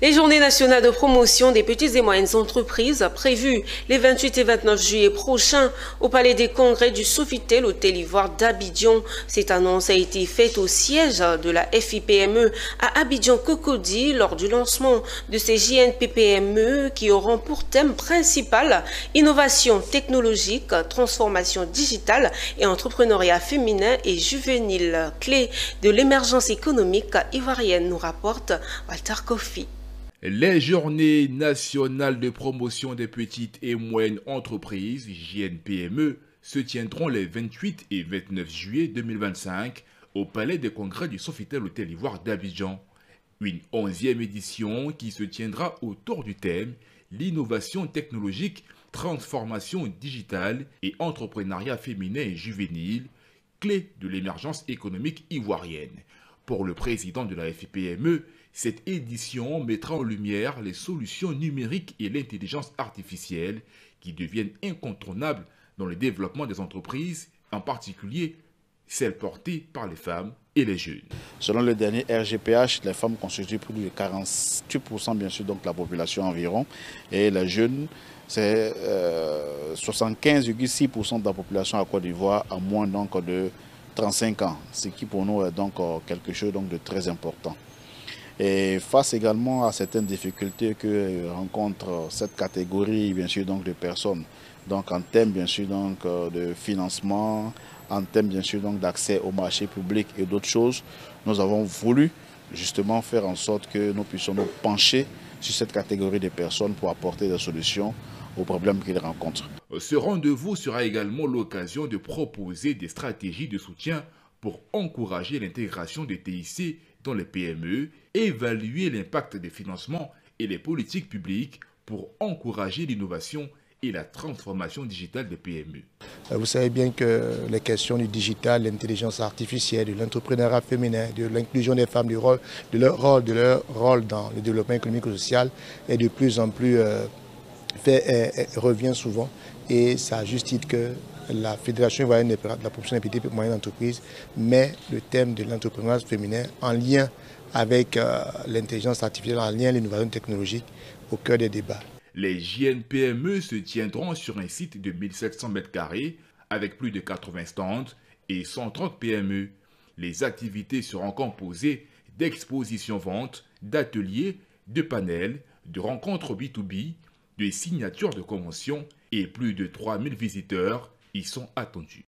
Les journées nationales de promotion des petites et moyennes entreprises prévues les 28 et 29 juillet prochains au Palais des Congrès du Sofitel au Hôtel Ivoire d'Abidjan. Cette annonce a été faite au siège de la FIPME à Abidjan-Cocody lors du lancement de ces JNPPME qui auront pour thème principal innovation technologique, transformation digitale et entrepreneuriat féminin et juvénile. Clé de l'émergence économique ivoirienne, nous rapporte Walter Kofi. Les journées nationales de promotion des petites et moyennes entreprises, JNPME, se tiendront les 28 et 29 juillet 2025 au Palais des Congrès du Sofitel Hôtel Ivoire d'Abidjan. Une 11e édition qui se tiendra autour du thème l'innovation technologique, transformation digitale et entrepreneuriat féminin et juvénile, clé de l'émergence économique ivoirienne. Pour le président de la FIPME, cette édition mettra en lumière les solutions numériques et l'intelligence artificielle qui deviennent incontournables dans le développement des entreprises, en particulier celles portées par les femmes et les jeunes. Selon le dernier RGPH, les femmes constituent plus de 48% bien sûr donc la population environ, et les jeunes c'est 75,6% de la population à Côte d'Ivoire à moins donc de 35 ans, ce qui pour nous est donc quelque chose donc de très important. Et face également à certaines difficultés que rencontre cette catégorie bien sûr donc de personnes, donc en termes bien sûr donc de financement, en termes bien sûr donc d'accès au marché public et d'autres choses, nous avons voulu justement faire en sorte que nous puissions nous pencher sur cette catégorie de personnes pour apporter des solutions aux problèmes qu'ils rencontrent. Ce rendez-vous sera également l'occasion de proposer des stratégies de soutien pour encourager l'intégration des TIC dans les PME, évaluer l'impact des financements et les politiques publiques pour encourager l'innovation et la transformation digitale des PME. Vous savez bien que les questions du digital, l'intelligence artificielle, de l'entrepreneuriat féminin, de l'inclusion des femmes, de leur rôle dans le développement économique et social est de plus en plus revient souvent, et ça justifie que la Fédération ivoirienne de la promotion des petites et moyennes entreprises met le thème de l'entrepreneuriat féminin en lien avec l'intelligence artificielle, en lien avec l'innovation technologique au cœur des débats. Les JNPME se tiendront sur un site de 1700 m² avec plus de 80 stands et 130 PME. Les activités seront composées d'expositions-ventes, d'ateliers, de panels, de rencontres B2B, de signatures de conventions et plus de 3000 visiteurs y sont attendus.